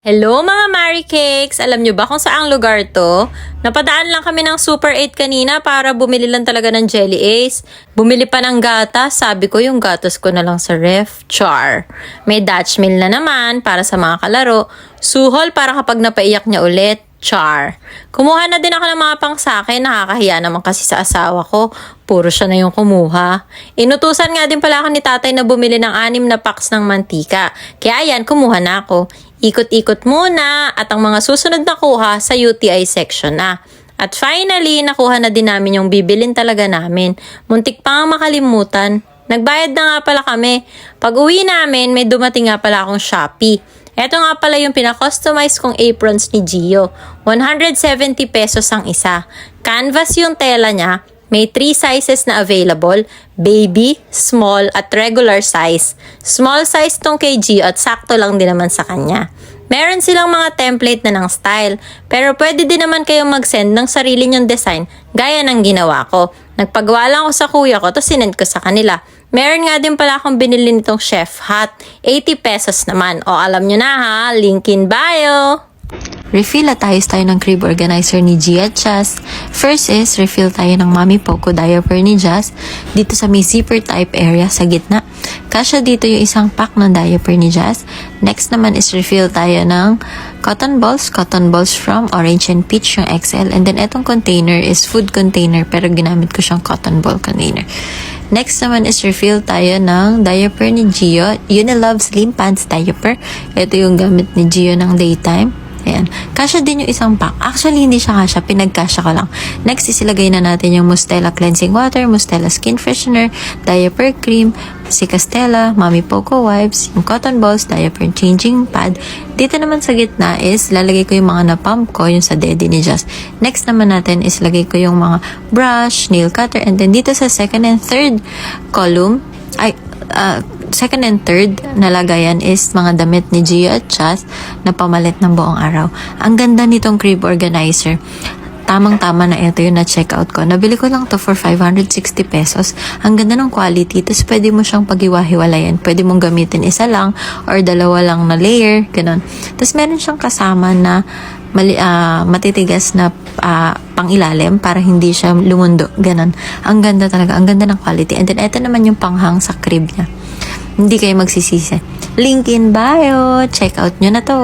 Hello mga Mary Cakes! Alam nyo ba kung saang lugar to? Napadaan lang kami ng Super 8 kanina para bumili lang talaga ng Jelly Ace. Bumili pa ng gatas, sabi ko yung gatas ko na lang sa ref. Char! May Dutch meal na naman para sa mga kalaro. Suhol para kapag napaiyak niya ulit. Char! Kumuha na din ako ng mga pangsakin, nakakahiya naman kasi sa asawa ko. Puro siya na yung kumuha. Inutusan nga din pala ako ni tatay na bumili ng 6 na packs ng mantika. Kaya yan, kumuha na ako. Ikot-ikot muna at ang mga susunod na kuha sa UTI section na. At finally, nakuha na din namin yung bibilin talaga namin. Muntik pa nga makalimutan. Nagbayad na nga pala kami. Pag uwi namin, may dumating nga pala akong Shopee. Ito nga pala yung pinakustomize kong aprons ni Gio. 170 pesos ang isa. Canvas yung tela niya. May 3 sizes na available, baby, small, at regular size. Small size tong kay Gio at sakto lang din naman sa kanya. Meron silang mga template na ng style, pero pwede din naman kayong mag-send ng sarili nyong design gaya ng ginawa ko. Nagpagawa lang ako sa kuya ko, tapos sinend ko sa kanila. Meron nga din pala akong binili nitong chef hat, 80 pesos naman. O alam nyo na ha, link in bio! Refill at ayos tayo ng crib organizer ni Gia at Jazz. First is, refill tayo ng Mami Poco diaper ni Jazz dito sa may zipper type area sa gitna. Kasya dito yung isang pack ng diaper ni Jazz. Next naman is refill tayo ng cotton balls from Orange and Peach yung XL. And then itong container is food container pero ginamit ko siyang cotton ball container. Next naman is refill tayo ng diaper ni Gio. Unilove Slim Pants diaper. Ito yung gamit ni Gio ng daytime. Ayan. Kasya din yung isang pack. Actually, hindi siya kasya. Pinagkasya ko lang. Next is ilagay na natin yung Mustela Cleansing Water, Mustela Skin Freshener, Diaper Cream, si Castella, Mami Poco Wipes, yung cotton balls, diaper changing pad. Dito naman sa gitna is lalagay ko yung mga na-pump ko, yung sa Daddy ni Jazz. Next naman natin is lagay ko yung mga brush, nail cutter, and then dito sa second and third column, second and third na lagayan is mga damit ni Gio at Chas na pamalit ng buong araw. Ang ganda nitong crib organizer. Tamang-tama na ito yung na-check out ko. Nabili ko lang to for 560 pesos. Ang ganda ng quality. Tapos pwede mo siyang pag-iwa-hiwalayan. Pwede mong gamitin isa lang or dalawa lang na layer. Ganon. Tapos meron siyang kasama na matitigas na pangilalim para hindi siya lumundo. Ganon. Ang ganda talaga. Ang ganda ng quality. And then ito naman yung panghang sa crib niya. Hindi kayo magsisisi. Link in bio. Check out nyo na to.